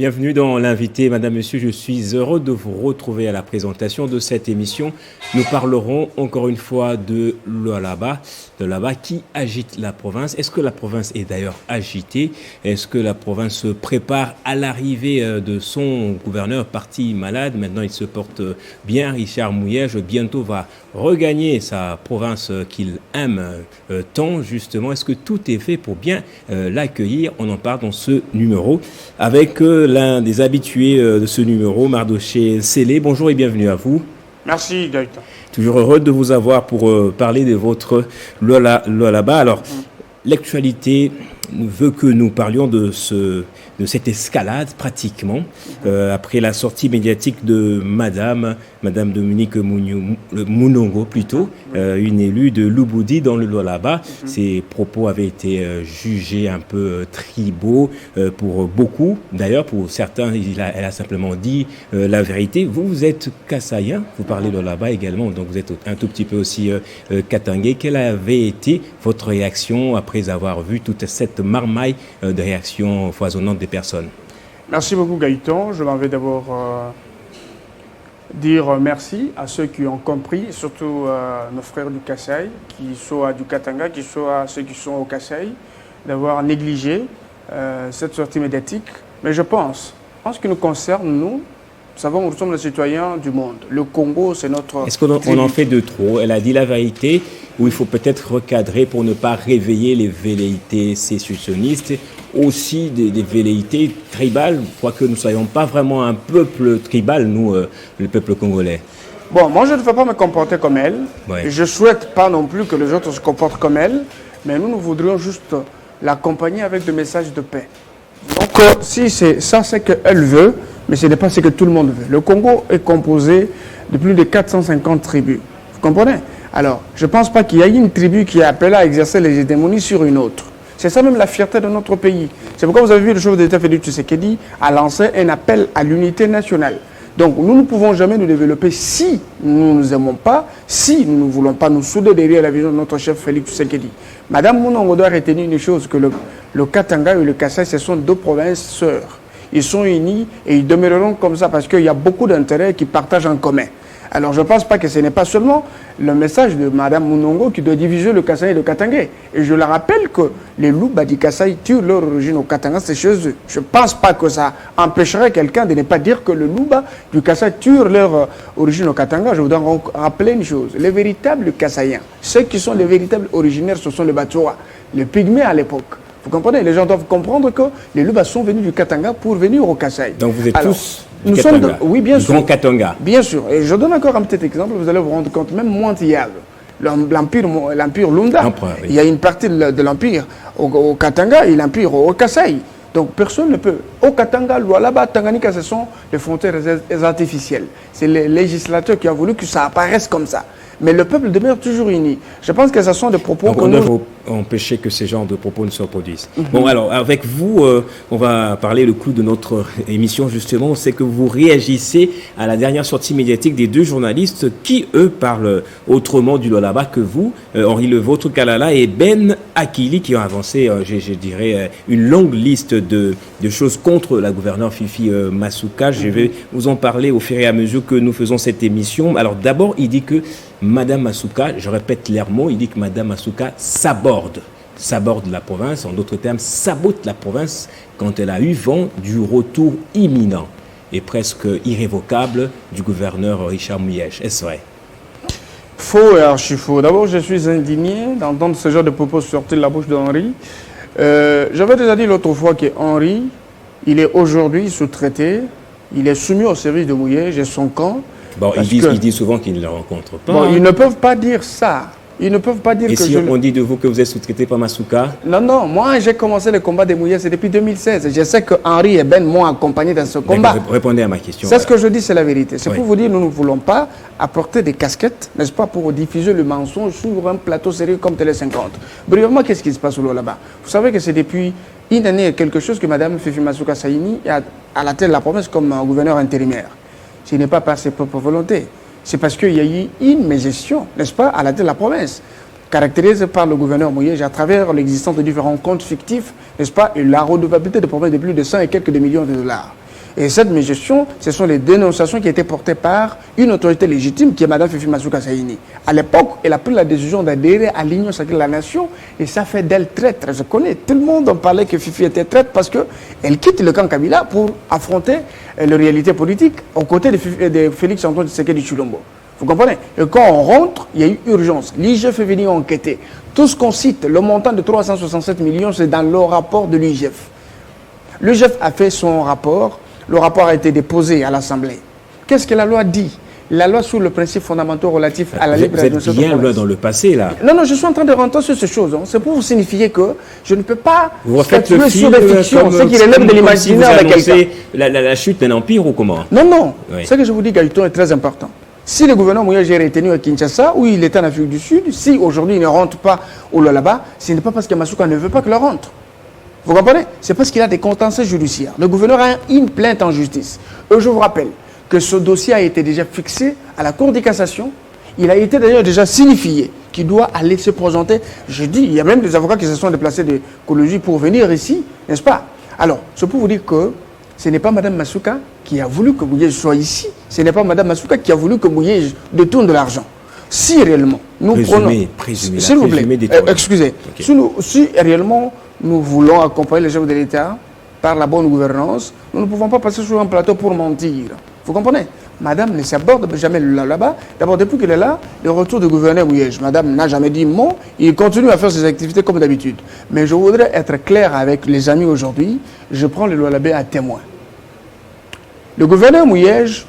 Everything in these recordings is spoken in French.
Bienvenue dans l'invité, Madame, Monsieur. Je suis heureux de vous retrouver à la présentation de cette émission. Nous parlerons encore une fois de l'Olaba, qui agite la province. Est-ce que la province est d'ailleurs agitée? Est-ce que la province se prépare à l'arrivée de son gouverneur parti malade? Maintenant, il se porte bien. Richard Mouyège bientôt va regagner sa province qu'il aime tant, justement. Est-ce que tout est fait pour bien l'accueillir? On en parle dans ce numéro avec l'un des habitués de ce numéro, Mardoché Sélé. Bonjour et bienvenue à vous. Merci Gaëtan. Toujours heureux de vous avoir pour parler de votre Lolaba. Alors, l'actualité veut que nous parlions de cette escalade pratiquement après la sortie médiatique de Madame Dominique Mounongo plutôt, une élue de Louboudi dans le Lolaba. Ses propos avaient été jugés un peu tribaux pour beaucoup. D'ailleurs, pour certains, elle a simplement dit la vérité. Vous êtes Kassaïen, vous parlez Lolaba également, donc vous êtes un tout petit peu aussi Katangais. Quelle avait été votre réaction après avoir vu toute cette marmaille de réactions foisonnantes des personnes? Merci beaucoup Gaëtan. Je m'en vais d'abord dire merci à ceux qui ont compris, surtout nos frères du Kasaï, qui sont du Katanga, qui sont ceux qui sont au Kasaï, d'avoir négligé cette sortie médiatique. Mais je pense, en ce qui nous concerne, nous savons, nous sommes les citoyens du monde. Le Congo, c'est notre... Est-ce qu'on en fait de trop? Elle a dit la vérité, ou il faut peut-être recadrer pour ne pas réveiller les velléités sécessionnistes, aussi des velléités tribales, quoique nous ne soyons pas vraiment un peuple tribal, nous, le peuple congolais. Bon, moi je ne veux pas me comporter comme elle. Ouais. Je ne souhaite pas non plus que les autres se comportent comme elle, mais nous voudrions juste l'accompagner avec des messages de paix. Donc, si c'est ça, c'est qu'elle veut, mais ce n'est pas ce que tout le monde veut. Le Congo est composé de plus de 450 tribus. Vous comprenez? Alors, je ne pense pas qu'il y ait une tribu qui est appelée à exercer les hégémonies sur une autre. C'est ça même la fierté de notre pays. C'est pourquoi vous avez vu le chef d'État Félix Tshisekedi a lancé un appel à l'unité nationale. Donc, nous ne pouvons jamais nous développer si nous ne nous aimons pas, si nous ne voulons pas nous souder derrière la vision de notre chef Félix Tshisekedi. Madame Mounongo doit retenir une chose, que le Katanga et le Kasaï, ce sont deux provinces sœurs. Ils sont unis et ils demeureront comme ça parce qu'il y a beaucoup d'intérêts qu'ils partagent en commun. Alors je ne pense pas que ce n'est pas seulement le message de Mme Mounongo qui doit diviser le Kasaï et le Katangais. Et je le rappelle que les Louba du Kasaï tirent leur origine au Katanga, c'est chez eux. Je ne pense pas que ça empêcherait quelqu'un de ne pas dire que les Louba du Kasaï tirent leur origine au Katanga. Je voudrais rappeler une chose. Les véritables Kassaïens, ceux qui sont les véritables originaires, ce sont les Batois, les Pygmées à l'époque. Vous comprenez? Les gens doivent comprendre que les Louba sont venus du Katanga pour venir au Kasaï. Donc vous êtes tous nous sommes oui, bien sûr. Grand Katanga. Bien sûr. Et je donne encore un petit exemple, vous allez vous rendre compte, même Montiyal, l'empire Lunda, oui. Il y a une partie de l'empire au Katanga et l'empire au Kasaï. Donc personne ne peut. Au Katanga, Lualaba, Tanganyika, ce sont les frontières artificielles. C'est le législateur qui a voulu que ça apparaisse comme ça. Mais le peuple demeure toujours uni. Je pense que ce sont des propos... Donc on doit empêcher que ces genres de propos ne se reproduisent. Bon, alors, avec vous, on va parler le coup de notre émission, justement. C'est que vous réagissez à la dernière sortie médiatique des deux journalistes qui, eux, parlent autrement du Lolaba que vous, Henri Levautre Kalala et Ben Akili, qui ont avancé, je dirais, une longue liste de choses contre la gouverneure Fifi Masuka. Je vais vous en parler au fur et à mesure que nous faisons cette émission. Alors, d'abord, il dit que Madame Masuka, je répète l'air mot, il dit que Madame Masuka saborde la province, en d'autres termes, sabote la province quand elle a eu vent du retour imminent et presque irrévocable du gouverneur Richard Mouyège. Est-ce vrai? Faux et archi-faux. D'abord, je suis indigné d'entendre ce genre de propos sortir de la bouche d'Henri. J'avais déjà dit l'autre fois qu'Henri, il est aujourd'hui sous-traité, il est soumis au service de Mouyège et son camp. Bon, ils disent souvent qu'ils ne le rencontrent pas. Bon, ils ne peuvent pas dire ça. Ils ne peuvent pas dire et que si on dit de vous que vous êtes sous-traité par Masuka? Non, non. Moi, j'ai commencé le combat des Mouyèges depuis 2016. Je sais que Henri et Ben m'ont accompagné dans ce combat. Répondez à ma question. C'est ce que je dis, c'est la vérité. C'est pour vous dire, nous ne voulons pas apporter des casquettes, n'est-ce pas, pour diffuser le mensonge sur un plateau sérieux comme Télé 50. Brièvement, qu'est-ce qui se passe là-bas? Vous savez que c'est depuis une année quelque chose que Mme Fifi Masuka Saini est à la tête de la province comme gouverneur intérimaire. Ce n'est pas par ses propres volontés. C'est parce qu'il y a eu une mégestion, n'est-ce pas, à la tête de la province, caractérisée par le gouverneur Mouyège à travers l'existence de différents comptes fictifs, n'est-ce pas, et la redevabilité de province de plus de 100 et quelques millions de dollars. Et cette mégestion, ce sont les dénonciations qui étaient portées par une autorité légitime qui est Mme Fifi Masuka Saini. À l'époque, elle a pris la décision d'adhérer à l'Union sacrée de la Nation et ça fait d'elle traître. Je connais, tout le monde en parlait que Fifi était traître parce qu'elle quitte le camp Kabila pour affronter les réalités politiques aux côtés de Félix Antoine Tshisekedi Tshilombo. Vous comprenez? Et quand on rentre, il y a eu urgence. L'IGF est venu enquêter. Tout ce qu'on cite, le montant de 367 millions, c'est dans le rapport de l'IGF. L'IGF a fait son rapport. Le rapport a été déposé à l'Assemblée. Qu'est-ce que la loi dit? La loi sur le principe fondamental relatif à la libre administration. Vous êtes bien loin dans le passé, là. Non, je suis en train de rentrer sur ces choses. Hein. C'est pour vous signifier que je ne peux pas statuer sur des fictions, ce qui relève de l'imaginaire de quelqu'un. La chute d'un empire ou comment? Non. Oui. Ce que je vous dis, Gaëtan, est très important. Si le gouvernement Mouyage est retenu à Kinshasa, où il est en Afrique du Sud, si aujourd'hui il ne rentre pas au là-bas, ce n'est pas parce que Masuka ne veut pas qu'il rentre. Vous comprenez? C'est parce qu'il a des contentieux judiciaires. Le gouverneur a une plainte en justice. Et je vous rappelle que ce dossier a été déjà fixé à la Cour de cassation. Il a été d'ailleurs déjà signifié qu'il doit aller se présenter. Je dis, il y a même des avocats qui se sont déplacés de Cologie pour venir ici, n'est-ce pas? Alors, c'est pour vous dire que ce n'est pas Mme Masuka qui a voulu que Mouyej soit ici. Ce n'est pas Mme Masuka qui a voulu que Mouyej détourne de l'argent. Si réellement nous prenons... S'il vous plaît, excusez. Okay. Si réellement nous voulons accompagner les chefs de l'État par la bonne gouvernance, nous ne pouvons pas passer sur un plateau pour mentir. Vous comprenez? Madame ne s'aborde jamais là-bas. D'abord, depuis qu'elle est là, le retour du gouverneur Mouyej, Madame n'a jamais dit mot. Il continue à faire ses activités comme d'habitude. Mais je voudrais être clair avec les amis aujourd'hui. Je prends le Lualabé à témoin. Le gouverneur Mouyej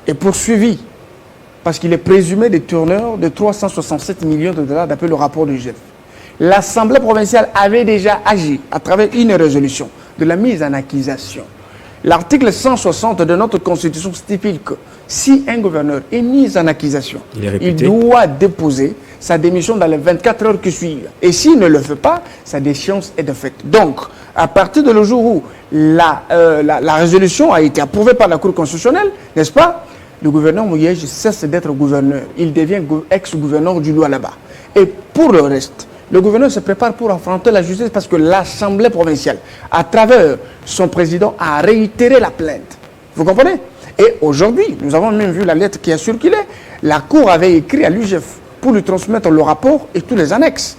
est poursuivi parce qu'il est présumé détourneur de 367 millions de dollars d'après le rapport du GIF. L'Assemblée provinciale avait déjà agi à travers une résolution de la mise en accusation. L'article 160 de notre Constitution stipule que si un gouverneur est mis en accusation, il doit déposer sa démission dans les 24 heures qui suivent. Et s'il ne le fait pas, sa déchéance est de fait. Donc, à partir de le jour où la résolution a été approuvée par la Cour constitutionnelle, n'est-ce pas, le gouverneur Mouyej cesse d'être gouverneur. Il devient ex-gouverneur du Lualaba. Et pour le reste, le gouverneur se prépare pour affronter la justice parce que l'Assemblée provinciale, à travers son président, a réitéré la plainte. Vous comprenez? Et aujourd'hui, nous avons même vu la lettre qui a circulé. La Cour avait écrit à l'UGF pour lui transmettre le rapport et tous les annexes.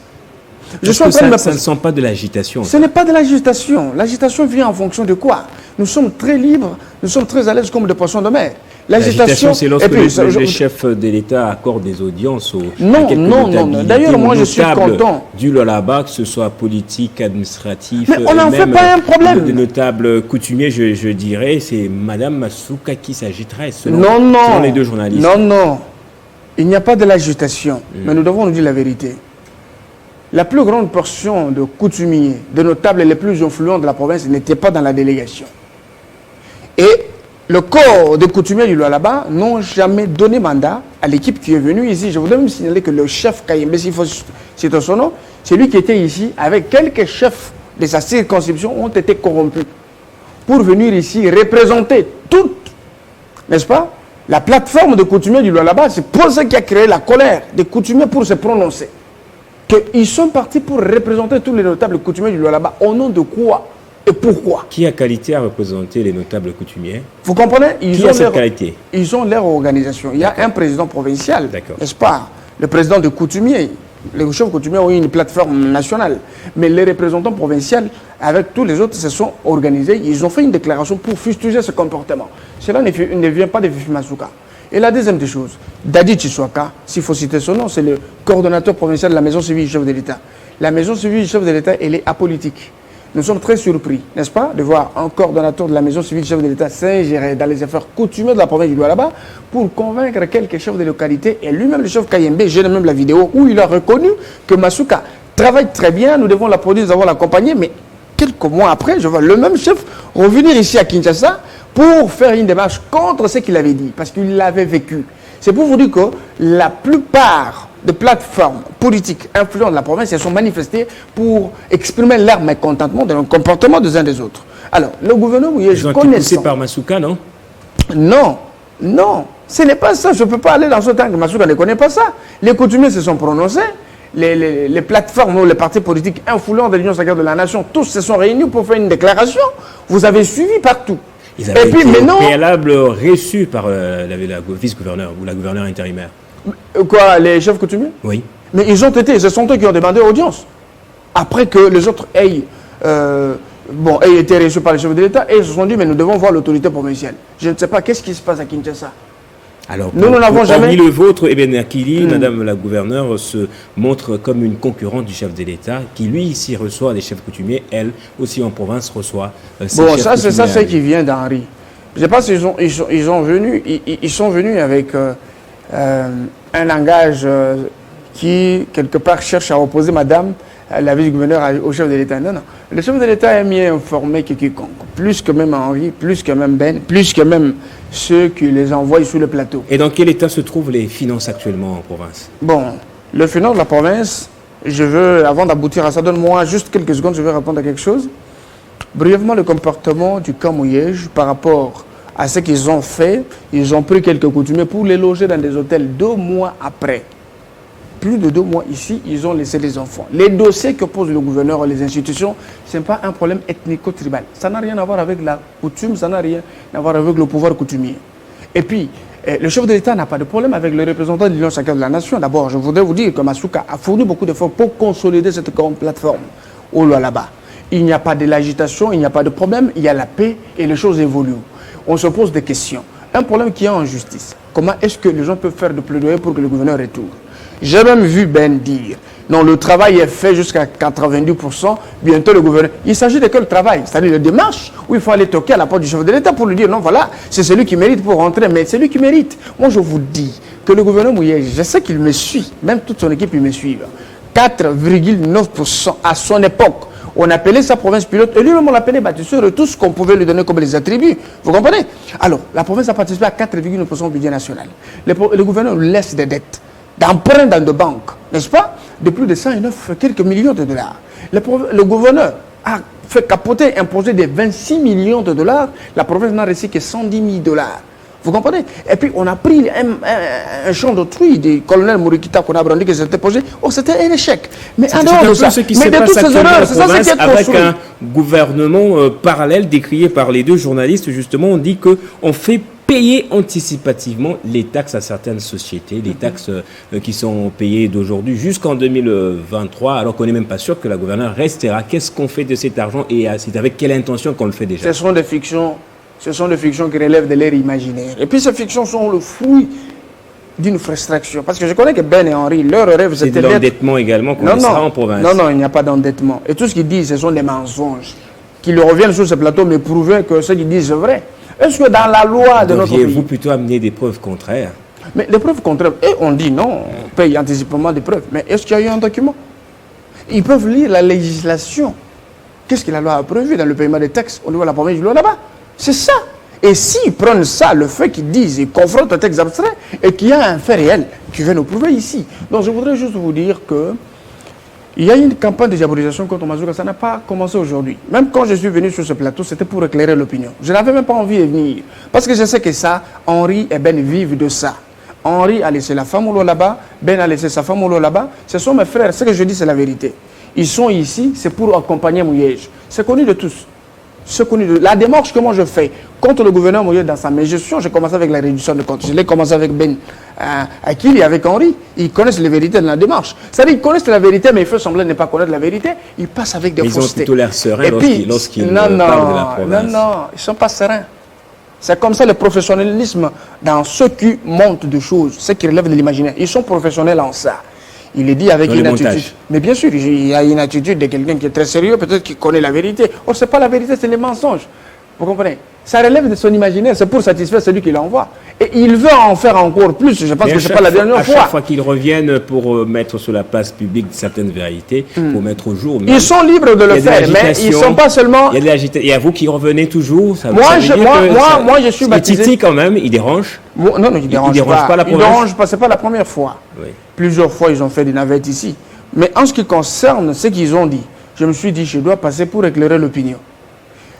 Ça ne sont pas de l'agitation. Ce n'est pas de l'agitation. L'agitation vient en fonction de quoi? Nous sommes très libres, nous sommes très à l'aise comme des poissons de mer. L'agitation, c'est lorsque le chef de l'État accorde des audiences aux non. D'ailleurs, moi, je suis content. Du Lualaba, que ce soit politique, administratif, mais on n'en fait pas un problème. De notables coutumiers, je dirais, c'est Mme Masuka qui s'agiterait, selon les deux journalistes. Non. Il n'y a pas de l'agitation, mais nous devons nous dire la vérité. La plus grande portion de coutumiers, de notables les plus influents de la province n'étaient pas dans la délégation. Et le corps de coutumiers du Lualaba n'ont jamais donné mandat à l'équipe qui est venue ici. Je voudrais même signaler que le chef Kayembe, s'il faut citer son nom, c'est lui qui était ici, avec quelques chefs de sa circonscription, ont été corrompus pour venir ici représenter toute, n'est-ce pas, la plateforme de coutumiers du Lualaba. C'est pour ça qu'il a créé la colère des coutumiers pour se prononcer. Qu'ils sont partis pour représenter tous les notables coutumiers du Lualaba. Au nom de quoi et pourquoi? Qui a qualité à représenter les notables coutumiers? Vous comprenez? Qui a cette qualité? Ils ont leur organisation. Il y a un président provincial, n'est-ce pas? Le président de coutumiers. Les chefs coutumiers ont une plateforme nationale. Mais les représentants provinciaux, avec tous les autres, se sont organisés. Ils ont fait une déclaration pour fustiger ce comportement. Cela ne vient pas de Fifi Masuka. Et la deuxième des choses, Dadi Tshiswaka, s'il faut citer son nom, c'est le coordonnateur provincial de la Maison civile du chef de l'État. La Maison civile du chef de l'État, elle est apolitique. Nous sommes très surpris, n'est-ce pas, de voir un coordonnateur de la Maison civile du chef de l'État s'ingérer dans les affaires coutumières de la province du Lualaba pour convaincre quelques chefs de localité et lui-même, le chef Kayembe, j'ai même la vidéo où il a reconnu que Masuka travaille très bien, nous devons l'applaudir, nous avons l'accompagné, mais quelques mois après, je vois le même chef revenir ici à Kinshasa pour faire une démarche contre ce qu'il avait dit, parce qu'il l'avait vécu. C'est pour vous dire que la plupart des plateformes politiques influentes de la province, elles sont manifestées pour exprimer leur mécontentement de le comportement des uns des autres. Alors, le gouvernement Mouyej connaissant... Ils ont été poussés par Masuka, non? Non, ce n'est pas ça. Je ne peux pas aller dans ce temps que Masuka ne connaît pas ça. Les coutumiers se sont prononcés les plateformes ou les partis politiques influents de l'Union sacrée de la nation, tous se sont réunis pour faire une déclaration. Vous avez suivi partout. Ils avaient été au préalable reçus par la vice-gouverneur ou la gouverneure intérimaire. Quoi, les chefs coutumiers? Oui. Mais ils ont été, ce sont eux qui ont demandé audience. Après que les autres aient été reçus par les chefs de l'État, et ils se sont dit, mais nous devons voir l'autorité provinciale. Je ne sais pas, qu'est-ce qui se passe à Kinshasa? Alors, nous n'avons jamais... Parmi le vôtre, Eben Akili, Madame la gouverneure se montre comme une concurrente du chef de l'État, qui lui ici reçoit les chefs coutumiers, elle aussi en province reçoit ses chefs coutumiers. Bon, ça c'est qui vient d'Henri. Je ne sais pas s'ils sont venus avec un langage qui, quelque part, cherche à opposer Madame la vice-gouverneur au chef de l'État. Non, non. Le chef de l'État est mieux informé que quiconque. Plus que même Henri, plus que même Ben, plus que même ceux qui les envoient sur le plateau. Et dans quel état se trouvent les finances actuellement en province? Bon, le finance de la province, avant d'aboutir à ça, donne-moi juste quelques secondes, je vais répondre à quelque chose. Brièvement, le comportement du camp Mouyège par rapport à ce qu'ils ont fait, ils ont pris quelques coutumiers pour les loger dans des hôtels 2 mois après. Plus de 2 mois ici, ils ont laissé les enfants. Les dossiers que pose le gouverneur et les institutions, ce n'est pas un problème ethnico-tribal. Ça n'a rien à voir avec la coutume, ça n'a rien à voir avec le pouvoir coutumier. Et puis, le chef de l'État n'a pas de problème avec le représentant de l'Union sacrée de la nation. D'abord, je voudrais vous dire que Masuka a fourni beaucoup d'efforts pour consolider cette plateforme au là-bas. Il n'y a pas de l'agitation, il n'y a pas de problème, il y a la paix et les choses évoluent. On se pose des questions. Un problème qui est en justice. Comment est-ce que les gens peuvent faire de plaidoyer pour que le gouverneur retourne? J'ai même vu Ben dire, non, le travail est fait jusqu'à 90%, bientôt le gouverneur... Il s'agit de quel travail? C'est-à-dire les démarches où il faut aller toquer à la porte du chef de l'État pour lui dire, non, voilà, c'est celui qui mérite pour rentrer, mais c'est lui qui mérite. Moi, je vous dis que le gouverneur Mouyège, je sais qu'il me suit, même toute son équipe, il me suit. 4,9% à son époque. On appelait sa province pilote, et lui-même on l'appelait bâtisseur, et tout ce qu'on pouvait lui donner comme les attributs. Vous comprenez? Alors, la province a participé à 4,9% du budget national. Le gouverneur laisse des dettes d'emprunt dans des banques, n'est-ce pas? De plus de 109 quelques millions de dollars. Le gouverneur a fait capoter, imposer des 26 millions de dollars. La province n'a reçu que 110 000 dollars. Vous comprenez? Et puis on a pris un champ d'autrui du colonel Morikita qu'on a brandi que c'était posé. Oh, c'était un échec. Mais en dehors de ça, mais de toutes ces erreurs, c'est ça qui est avec un gouvernement parallèle décrié par les deux journalistes, justement, on dit qu'on fait payer anticipativement les taxes à certaines sociétés, les taxes qui sont payées d'aujourd'hui jusqu'en 2023, alors qu'on n'est même pas sûr que la gouverneure restera. Qu'est-ce qu'on fait de cet argent et c'est avec quelle intention qu'on le fait déjà? Ce sont des fictions. Ce sont des fictions qui relèvent de l'ère imaginaire. Et puis ces fictions sont le fruit d'une frustration. Parce que je connais que Ben et Henri, leur rêve c'était de l'endettement également qu'on sera en province. Non, non, il n'y a pas d'endettement. Et tout ce qu'ils disent, ce sont des mensonges. Qu'ils reviennent sur ce plateau, mais prouver que ce qu'ils disent est vrai. Est-ce que dans la loi de notre pays... vous plutôt amener des preuves contraires? Mais des preuves contraires, et on dit non, on paye anticipement des preuves. Mais est-ce qu'il y a eu un document? Ils peuvent lire la législation. Qu'est-ce que la loi a prévu dans le paiement des taxes au niveau de la province du là-bas? C'est ça. Et s'ils prennent ça, le fait qu'ils disent, ils confrontent un texte abstrait et qu'il y a un fait réel qui vient nous prouver ici. Donc je voudrais juste vous dire que il y a une campagne de diabolisation contre Mazouka, ça n'a pas commencé aujourd'hui. Même quand je suis venu sur ce plateau, c'était pour éclairer l'opinion. Je n'avais même pas envie de venir. Parce que je sais que ça, Henri et Ben vivent de ça. Henri a laissé la femme au là-bas, Ben a laissé sa femme au là-bas. Ce sont mes frères, ce que je dis c'est la vérité. Ils sont ici, c'est pour accompagner Mouyège. C'est connu de tous. La démarche que moi je fais contre le gouverneur Mouyège dans sa gestion, j'ai commencé avec la réduction de comptes. Je l'ai commencé avec Ben Akili et avec Henri. Ils connaissent les vérités de la démarche. C'est-à-dire qu'ils connaissent la vérité, mais ils font semblant de ne pas connaître la vérité. Ils passent avec des faussetés. Ils ont plutôt l'air sereins lorsqu'ils parlent de la province. Non, ils ne sont pas sereins. C'est comme ça le professionnalisme dans ceux qui montent des choses, ceux qui relèvent de l'imaginaire. Ils sont professionnels en ça. Il est dit avec une attitude. Mais bien sûr, il y a une attitude de quelqu'un qui est très sérieux, peut-être qui connaît la vérité. Or, ce n'est pas la vérité, c'est les mensonges. Vous comprenez? Ça relève de son imaginaire, c'est pour satisfaire celui qui l'envoie. Et il veut en faire encore plus, je pense que ce n'est pas la dernière fois. À chaque fois qu'ils reviennent pour mettre sur la place publique certaines vérités, pour mettre au jour. Ils sont libres de le faire, mais ils ne sont pas seulement... Il y a de l'agitation. Et à vous qui revenez toujours, ça moi, je suis baptisé... Titi, quand même, il dérange. Non, il dérange pas. Il dérange pas, ce n'est pas la première fois. Oui. Plusieurs fois, ils ont fait des navettes ici. Mais en ce qui concerne ce qu'ils ont dit, je me suis dit, je dois passer pour éclairer l'opinion.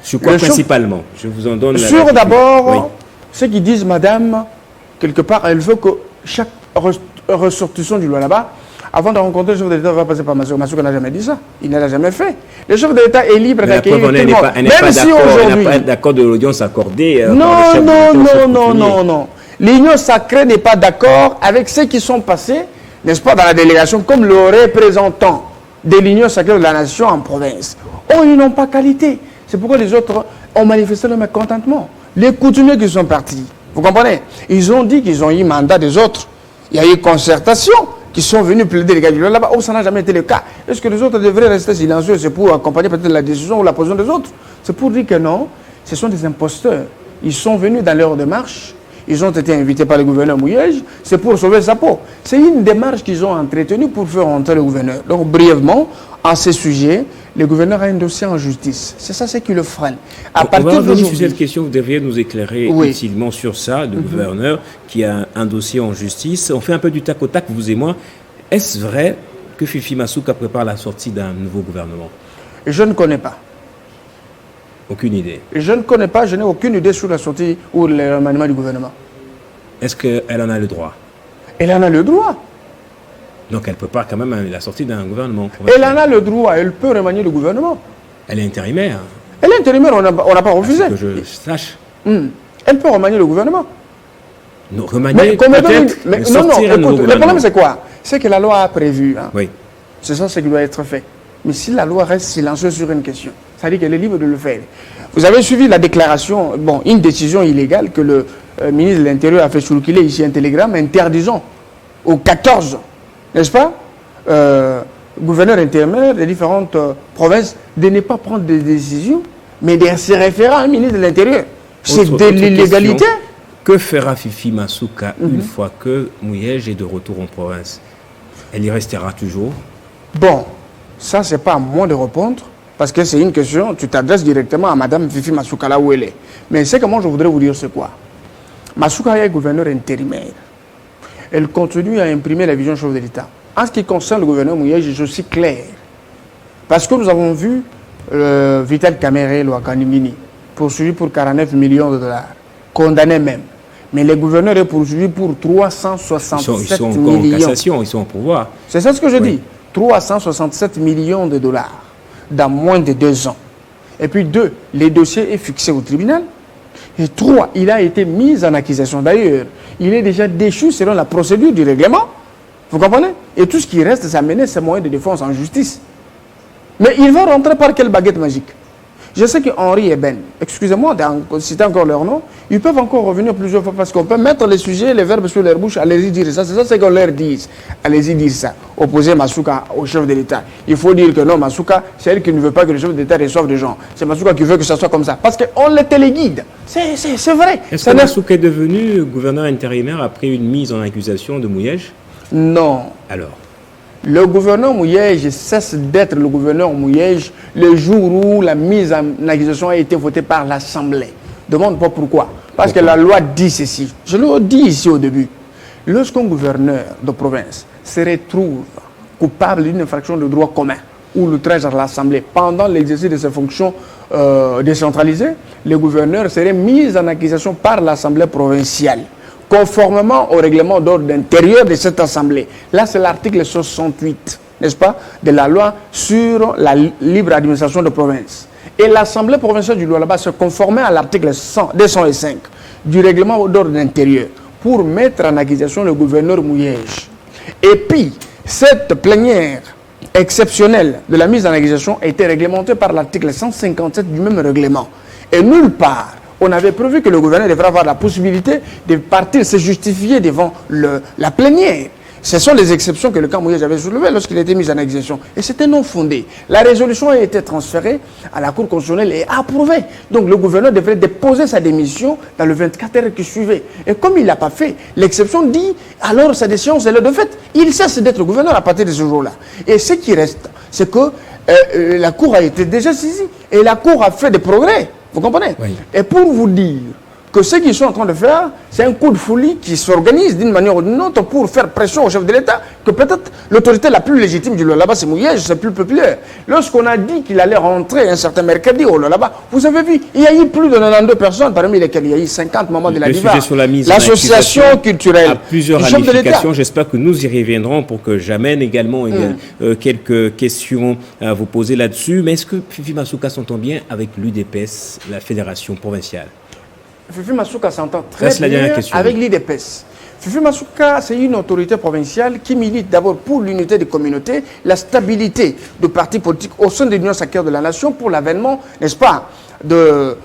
Sur quoi principalement? Je vous en donne sur d'abord, ce qu'ils disent, madame, quelque part, elle veut que chaque ressortissant du là-bas avant de rencontrer le chef de l'État, on va passer par Massouka. Massouka n'a jamais dit ça. Il ne l'a jamais fait. Le chef de l'État est libre d'accueillir tout le monde. Elle n'est pas d'accord de l'audience accordée. Non. L'Union sacrée n'est pas d'accord avec ceux qui sont passés, n'est-ce pas, dans la délégation, comme le représentant de l'Union sacrée de la nation en province. Oh, ils n'ont pas qualité. C'est pourquoi les autres ont manifesté leur mécontentement. Les coutumiers qui sont partis, vous comprenez? Ils ont dit qu'ils ont eu mandat des autres. Il y a eu concertation, qui sont venus plaider les gars là-bas. Oh, ça n'a jamais été le cas. Est-ce que les autres devraient rester silencieux? C'est pour accompagner peut-être la décision ou la position des autres? C'est pour dire que non, ce sont des imposteurs. Ils sont venus dans leur démarche. Ils ont été invités par le gouverneur Mouyej. C'est pour sauver sa peau. C'est une démarche qu'ils ont entretenue pour faire entrer le gouverneur. Donc, brièvement, à ce sujet, le gouverneur a un dossier en justice. C'est ça, c'est qui le freine. On va revenir sur cette question. Vous devriez nous éclairer utilement sur ça, le gouverneur qui a un dossier en justice. On fait un peu du tac au tac, vous et moi. Est-ce vrai que Fifi Massouka prépare la sortie d'un nouveau gouvernement? Je ne connais pas. Aucune idée. Je ne connais pas, je n'ai aucune idée sur la sortie ou le remaniement du gouvernement. Est-ce qu'elle en a le droit? Elle en a le droit. Donc elle prépare quand même la sortie d'un gouvernement. Elle en a le droit, elle peut remanier le gouvernement. Elle est intérimaire. Elle est intérimaire, on n'a pas refusé. Que je sache. Elle peut remanier le gouvernement. Non, remanier peut-être, écoute, le problème c'est quoi? C'est que la loi a prévu. Hein. Oui. C'est ça ce qui doit être fait. Mais si la loi reste silencieuse sur une question, ça dit qu'elle est libre de le faire. Vous avez suivi la déclaration, une décision illégale que le ministre de l'Intérieur a fait circuler ici un télégramme interdisant aux 14, n'est-ce pas, gouverneurs intérimaires des différentes provinces de ne pas prendre des décisions, mais de se référer à un ministre de l'Intérieur. C'est de l'illégalité. Que fera Fifi Massouka une fois que Mouyej est de retour en province? Elle y restera toujours? Bon, ça, c'est pas à moi de répondre, parce que c'est une question, tu t'adresses directement à Madame Fifi Massouka, là où elle est. Mais c'est que moi, je voudrais vous dire, c'est quoi? Massouka est gouverneur intérimaire. Elle continue à imprimer la vision chef de l'État. En ce qui concerne le gouverneur Mouyej, je suis clair. Parce que nous avons vu Vital Kamere, le Wakanimini, poursuivi pour 49 millions de dollars, condamné même. Mais le gouverneur est poursuivi pour 367 millions. Ils sont encore en cassation, ils sont en pouvoir. C'est ça ce que je dis. 367 millions de dollars dans moins de 2 ans. Et puis 2, le dossier est fixé au tribunal. Et 3, il a été mis en accusation. D'ailleurs, il est déjà déchu selon la procédure du règlement. Vous comprenez? Et tout ce qui reste, c'est amener ses moyens de défense en justice. Mais il va rentrer par quelle baguette magique? Je sais qu'Henri et Ben, excusez-moi de citer encore leur nom, ils peuvent encore revenir plusieurs fois parce qu'on peut mettre les sujets, les verbes sur leur bouche, allez-y dire ça, c'est ça ce qu'on leur dit. Allez-y dire ça. Opposer Massouka au chef de l'État. Il faut dire que non, Massouka, c'est elle qui ne veut pas que le chef de l'État reçoive des gens. C'est Massouka qui veut que ça soit comme ça. Parce qu'on les téléguide. C'est vrai. Est-ce que Massouka est devenu gouverneur intérimaire après une mise en accusation de Mouyej? Non. Alors? Le gouverneur Mouyej cesse d'être le gouverneur Mouyej le jour où la mise en accusation a été votée par l'Assemblée. Demande pas pourquoi. Parce que la loi dit ceci. Je le dis ici au début. Lorsqu'un gouverneur de province se retrouve coupable d'une infraction de droit commun ou l'outrage à l'Assemblée pendant l'exercice de ses fonctions décentralisées, le gouverneur serait mis en accusation par l'Assemblée provinciale, conformément au règlement d'ordre intérieur de cette Assemblée. Là, c'est l'article 68, n'est-ce pas, de la loi sur la libre administration de province. Et l'Assemblée provinciale du Lualaba se conformait à l'article 205 du règlement d'ordre intérieur pour mettre en accusation le gouverneur Mouyej. Et puis, cette plénière exceptionnelle de la mise en accusation a été réglementée par l'article 157 du même règlement. Et nulle part, on avait prévu que le gouverneur devrait avoir la possibilité de partir se justifier devant la plénière. Ce sont les exceptions que le camp Mouyej avait soulevées lorsqu'il a été mis en accusation. Et c'était non fondé. La résolution a été transférée à la Cour constitutionnelle et approuvée. Donc le gouverneur devrait déposer sa démission dans le 24 heures qui suivait. Et comme il ne l'a pas fait, l'exception dit, alors sa décision, c'est le de fait. Il cesse d'être gouverneur à partir de ce jour-là. Et ce qui reste, c'est que la Cour a été déjà saisie. Et la Cour a fait des progrès. Vous comprenez? Oui. Et pour vous dire que ce qu'ils sont en train de faire, c'est un coup de folie qui s'organise d'une manière ou d'une autre pour faire pression au chef de l'État, que peut-être l'autorité la plus légitime du Lualaba, c'est Mouyej, c'est plus populaire. Lorsqu'on a dit qu'il allait rentrer un certain mercredi au Lualaba, vous avez vu, il y a eu plus de 92 personnes, parmi lesquelles il y a eu 50 moments de la Diva. L'association culturelle à plusieurs ramifications. J'espère que nous y reviendrons pour que j'amène également quelques questions à vous poser là-dessus. Mais est-ce que Fifi Masuka s'entend bien avec l'UDPS, la fédération provinciale? Fifi Masuka s'entend très bien avec l'UDPS. Fifi Masuka, c'est une autorité provinciale qui milite d'abord pour l'unité des communautés, la stabilité du parti politique au sein de l'Union sacrée de la nation pour l'avènement, n'est-ce pas, de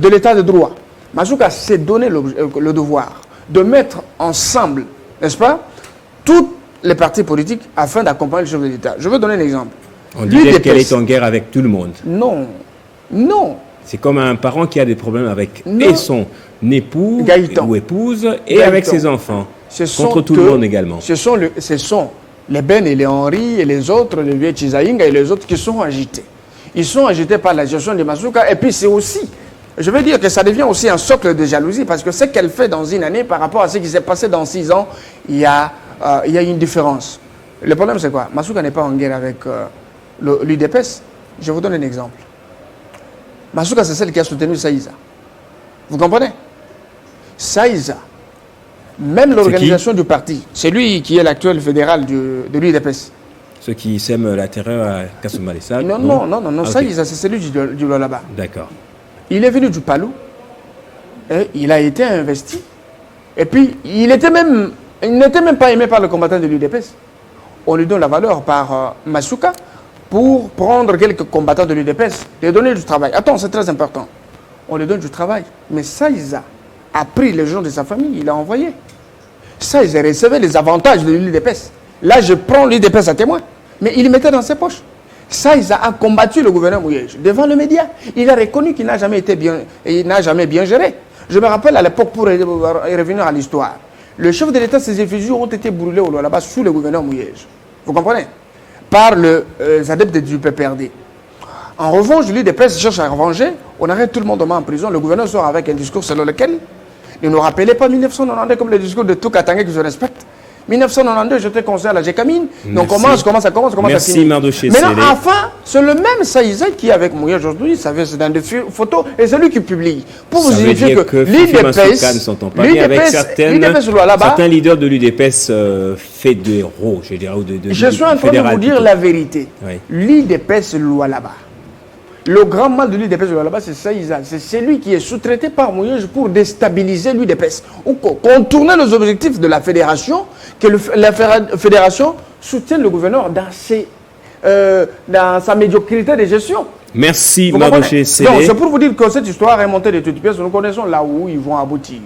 l'état de droit. Masuka s'est donné le devoir de mettre ensemble, n'est-ce pas, tous les partis politiques afin d'accompagner le chef de l'État. Je veux donner un exemple. On dirait qu'elle est en guerre avec tout le monde. Non, non. C'est comme un parent qui a des problèmes avec et son époux Gaëtan. ou épouse et Gaëtan. avec ses enfants. Contre tout le monde également. Ce sont les Ben et les Henri et les autres, les vieux Chizaïnga et les autres qui sont agités. Ils sont agités par la gestion de Masuka. Et puis c'est aussi, je veux dire que ça devient aussi un socle de jalousie parce que ce qu'elle fait dans une année par rapport à ce qui s'est passé dans 6 ans, il y a une différence. Le problème c'est quoi? Masuka n'est pas en guerre avec l'UDPS. Je vous donne un exemple. Masuka, c'est celle qui a soutenu Saïza. Vous comprenez? Saïza, même l'organisation du parti, c'est lui qui est l'actuel fédéral de l'UDPS. Ceux qui sèment la terreur à Kassouma Lessa. Non, Saïza, c'est celui du Lualaba. D'accord. Il est venu du Palou, et il a été investi, et puis il n'était même pas aimé par le combattant de l'UDPS. On lui donne la valeur par Masuka, pour prendre quelques combattants de l'UDPS, les donner du travail. Attends, c'est très important. On lui donne du travail. Mais Saïza a pris les gens de sa famille, il a envoyé. Saïza recevait les avantages de l'UDPS. Là, je prends l'UDPS à témoin. Mais il les mettait dans ses poches. Saïza a combattu le gouverneur Mouyej devant les médias. Il a reconnu qu'il n'a jamais été bien géré. Je me rappelle à l'époque, pour revenir à l'histoire, le chef de l'État, ses effigies ont été brûlées au Lualaba sous le gouverneur Mouyej. Vous comprenez? Par les adeptes du PPRD. En revanche, l'UDPS cherche à revenger, on arrête tout le monde en prison, le gouverneur sort avec un discours selon lequel il ne nous rappelait pas 1992 comme le discours de tout Katangé que je respecte. 1992, j'étais conseiller à la GECAMINE, donc comment ça commence. Merci Mardoché. Maintenant, enfin, c'est le même Saïza qui est avec moi aujourd'hui, ça fait c'est dans des photos, et c'est lui qui publie. Pour vous signifier que l'UDPS ne s'entend pas bien avec certains leaders de l'UDPS fédéraux, je dirais. Je suis en train de vous dire la vérité. Oui. L'UDPS Lualaba. Le grand mal de l'UDPS Lualaba, c'est Saïza. C'est celui qui est sous-traité par Mouyej pour déstabiliser l'UDPS. Ou contourner les objectifs de la fédération, que la fédération soutienne le gouverneur dans sa médiocrité de gestion. Merci, Mardoché. C'est pour vous dire que cette histoire est montée de toutes pièces. Nous connaissons là où ils vont aboutir.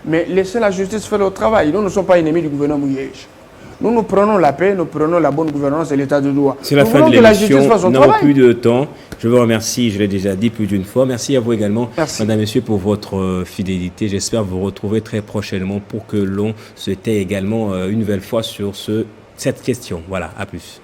Mais laissez la justice faire le travail. Nous ne sommes pas ennemis du gouverneur Mouyej. Nous prenons la paix, nous prenons la bonne gouvernance et l'état de droit. C'est la fin de l'émission. Nous n'avons plus de temps. Je vous remercie, je l'ai déjà dit plus d'une fois. Merci à vous également, Madame, Messieurs, pour votre fidélité. J'espère vous retrouver très prochainement pour que l'on se tait également une nouvelle fois sur cette question. Voilà, à plus.